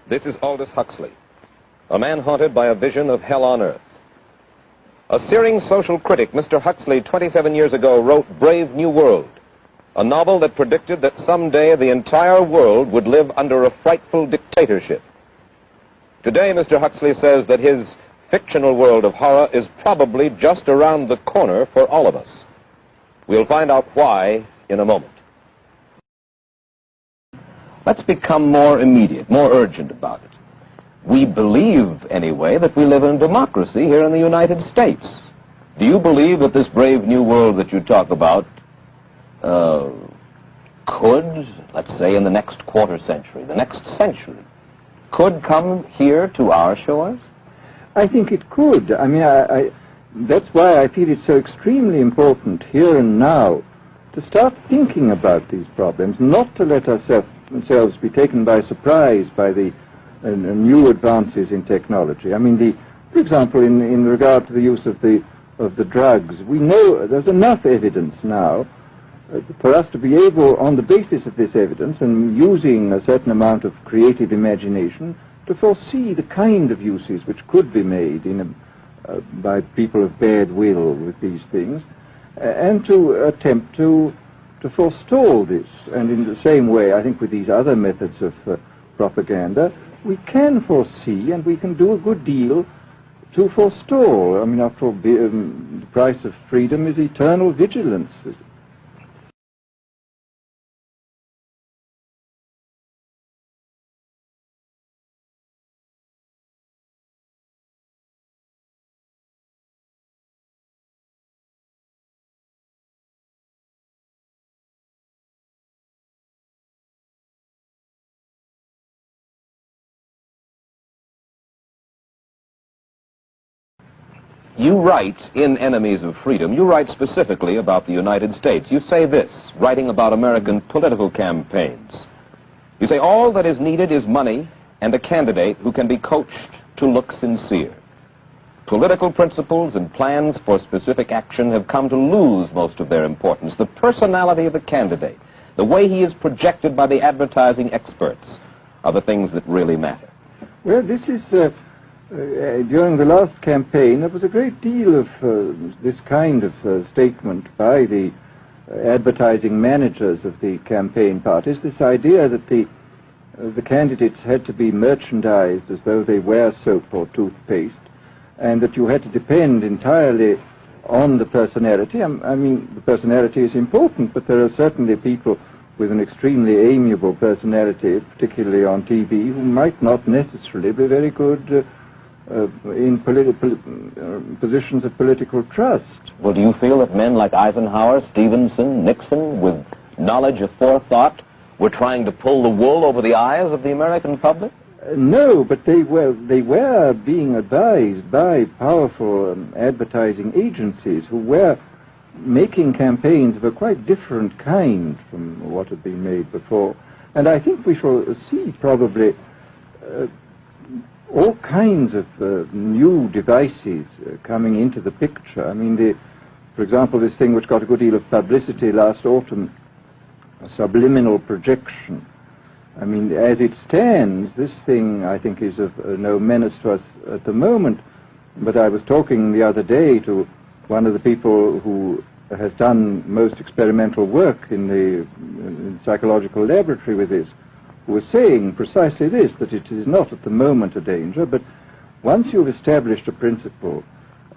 This is Aldous Huxley, a man haunted by a vision of hell on earth. A searing social critic, Mr. Huxley, 27 years ago, wrote Brave New World, a novel that predicted that someday the entire world would live under a frightful dictatorship. Today, Mr. Huxley says that his fictional world of horror is probably just around the corner for all of us. We'll find out why in a moment. Let's become more immediate, more urgent about it. We believe, anyway, that we live in a democracy here in the United States. Do you believe that this brave new world that you talk about could, let's say in the next quarter century, the next century, could come here to our shores? I think it could. I mean, that's why I feel it's so extremely important here and now to start thinking about these problems, not to let ourselves be taken by surprise by the new advances in technology. I mean, for example, in regard to the use of the drugs, we know there's enough evidence now for us to be able, on the basis of this evidence and using a certain amount of creative imagination, to foresee the kind of uses which could be made by people of bad will with these things, and to attempt to forestall this. And in the same way, I think with these other methods of propaganda, we can foresee and we can do a good deal to forestall. I mean, after all, the price of freedom is eternal vigilance. You write in Enemies of Freedom, you write specifically about the United States. You say this, writing about American political campaigns. You say, all that is needed is money and a candidate who can be coached to look sincere. Political principles and plans for specific action have come to lose most of their importance. The personality of the candidate, the way he is projected by the advertising experts, are the things that really matter. Well, this is... during the last campaign, there was a great deal of this kind of statement by the advertising managers of the campaign parties, this idea that the candidates had to be merchandised as though they were soap or toothpaste, and that you had to depend entirely on the personality. I mean, the personality is important, but there are certainly people with an extremely amiable personality, particularly on TV, who might not necessarily be very good in positions of political trust. Well, do you feel that men like Eisenhower, Stevenson, Nixon, with knowledge of forethought, were trying to pull the wool over the eyes of the American public? No, but they were being advised by powerful advertising agencies who were making campaigns of a quite different kind from what had been made before. And I think we shall see probably all kinds of new devices coming into the picture. I mean, for example, this thing which got a good deal of publicity last autumn, subliminal projection. I mean, as it stands, this thing, I think, is of no menace to us at the moment. But I was talking the other day to one of the people who has done most experimental work in the psychological laboratory with this, who was saying precisely this, that it is not at the moment a danger, but once you've established a principle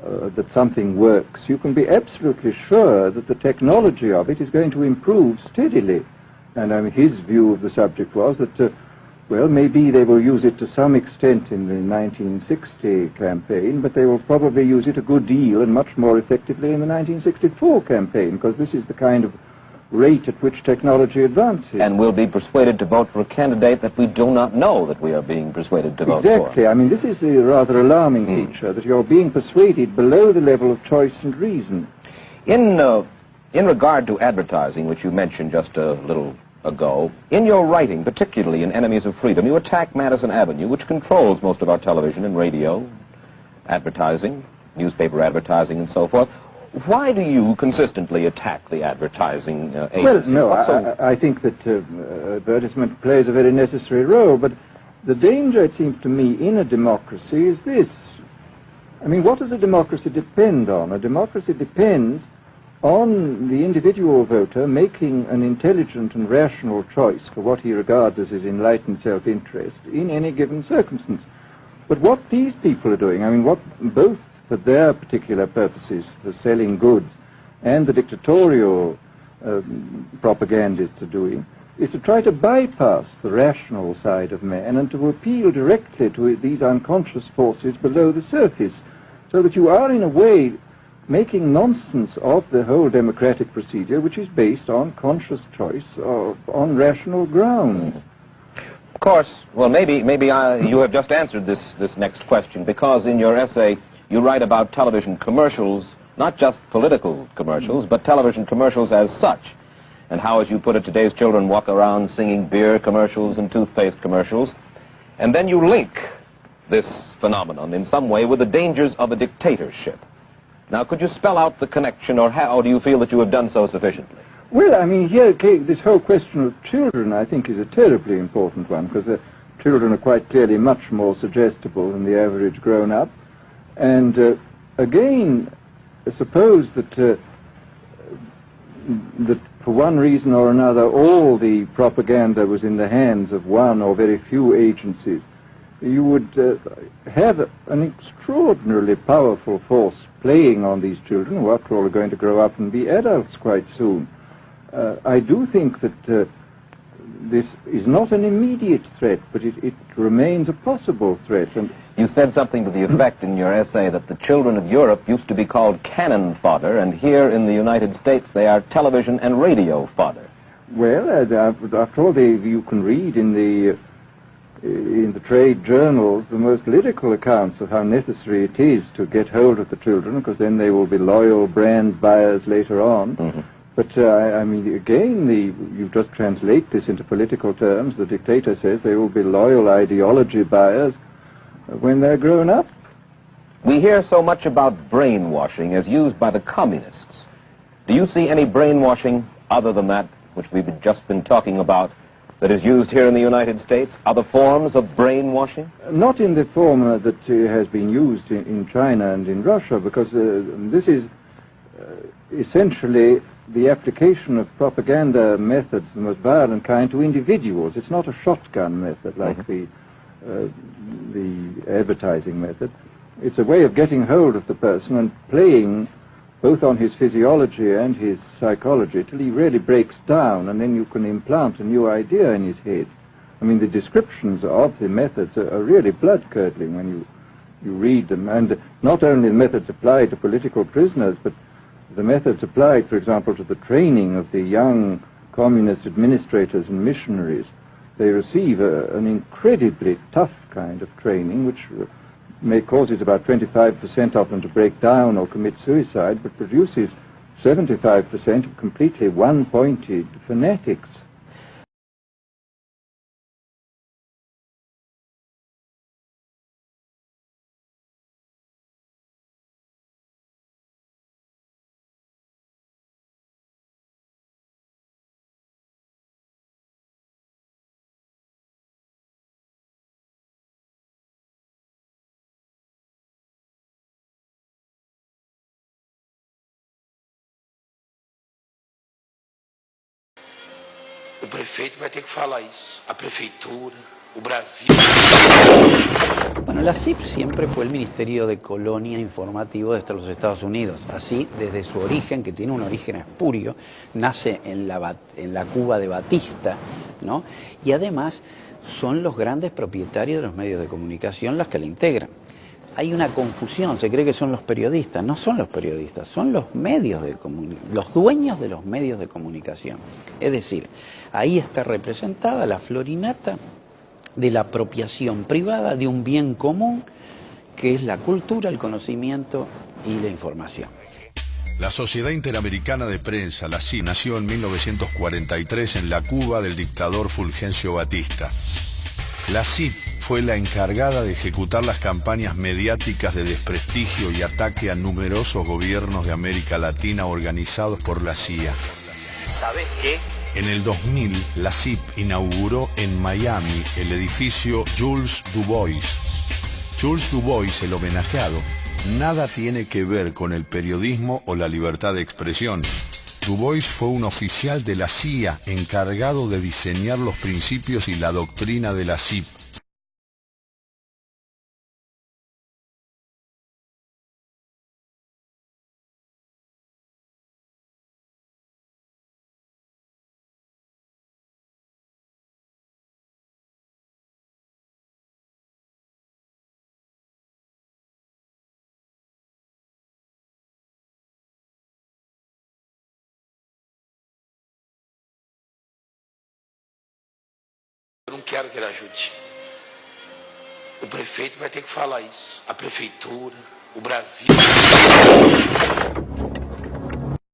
that something works, you can be absolutely sure that the technology of it is going to improve steadily. And I mean, his view of the subject was that, well, maybe they will use it to some extent in the 1960 campaign, but they will probably use it a good deal and much more effectively in the 1964 campaign, because this is the kind of rate at which technology advances. And we'll be persuaded to vote for a candidate that we do not know that we are being persuaded to vote for. Exactly. I mean, this is the rather alarming feature, that you're being persuaded below the level of choice and reason. In regard to advertising, which you mentioned just a little ago, in your writing, particularly in Enemies of Freedom, you attack Madison Avenue, which controls most of our television and radio advertising, newspaper advertising, and so forth. Why do you consistently attack the advertising agency? Well, no, I think that advertisement plays a very necessary role, but the danger, it seems to me, in a democracy is this. I mean, what does a democracy depend on? A democracy depends on the individual voter making an intelligent and rational choice for what he regards as his enlightened self-interest in any given circumstance. But what these people are doing, I mean, what both for their particular purposes, for selling goods, and the dictatorial propagandists are doing, is to try to bypass the rational side of man and to appeal directly to these unconscious forces below the surface, so that you are in a way making nonsense of the whole democratic procedure, which is based on conscious choice on rational grounds. Of course, well, maybe you have just answered this next question, because in your essay you write about television commercials, not just political commercials, but television commercials as such, and how, as you put it, today's children walk around singing beer commercials and toothpaste commercials, and then you link this phenomenon in some way with the dangers of a dictatorship. Now, could you spell out the connection, or how do you feel that you have done so sufficiently? Well, I mean, here, this whole question of children, I think, is a terribly important one, because the children are quite clearly much more suggestible than the average grown-up. And again, suppose that for one reason or another all the propaganda was in the hands of one or very few agencies, you would have an extraordinarily powerful force playing on these children, who after all are going to grow up and be adults quite soon. I do think that this is not an immediate threat, but it remains a possible threat. And you said something to the effect in your essay that the children of Europe used to be called cannon fodder, and here in the United States they are television and radio fodder. Well, after all, you can read in the trade journals the most lyrical accounts of how necessary it is to get hold of the children, because then they will be loyal brand buyers later on. Mm-hmm. But, I mean, again, you just translate this into political terms. The dictator says they will be loyal ideology buyers when they're grown up. We hear so much about brainwashing as used by the communists. Do you see any brainwashing other than that which we've just been talking about that is used here in the United States? Other forms of brainwashing? Not in the form that has been used in China and in Russia, because this is essentially the application of propaganda methods, the most violent kind, to individuals. It's not a shotgun method like the advertising method. It's a way of getting hold of the person and playing both on his physiology and his psychology till he really breaks down, and then you can implant a new idea in his head. I mean, the descriptions of the methods are really blood-curdling when you read them, and not only the methods applied to political prisoners, but the methods applied, for example, to the training of the young communist administrators and missionaries. They receive an incredibly tough kind of training, which causes about 25% of them to break down or commit suicide, but produces 75% of completely one-pointed fanatics. O prefeito vai ter que falar isso, a prefeitura, o Brasil. Bueno, la CIP siempre fue el Ministerio de Colonia Informativo de los Estados Unidos. Así, desde su origen, que tiene un origen espurio, nace en la Cuba de Batista, ¿no? Y además son los grandes propietarios de los medios de comunicación los que la integran. Hay una confusión, se cree que son los periodistas. No son los periodistas, son los medios de comunicación, los dueños de los medios de comunicación. Es decir, ahí está representada la florinata de la apropiación privada de un bien común que es la cultura, el conocimiento y la información. La Sociedad Interamericana de Prensa, la CIP, nació en 1943 en la Cuba del dictador Fulgencio Batista. La CIP fue la encargada de ejecutar las campañas mediáticas de desprestigio y ataque a numerosos gobiernos de América Latina organizados por la CIA. ¿Sabes qué? En el 2000, la CIP inauguró en Miami el edificio Jules Du Bois. Jules Du Bois, el homenajeado, nada tiene que ver con el periodismo o la libertad de expresión. Du Bois fue un oficial de la CIA encargado de diseñar los principios y la doctrina de la CIP. Eu não quero que ele ajude. O prefeito vai ter que falar isso. A prefeitura, o Brasil.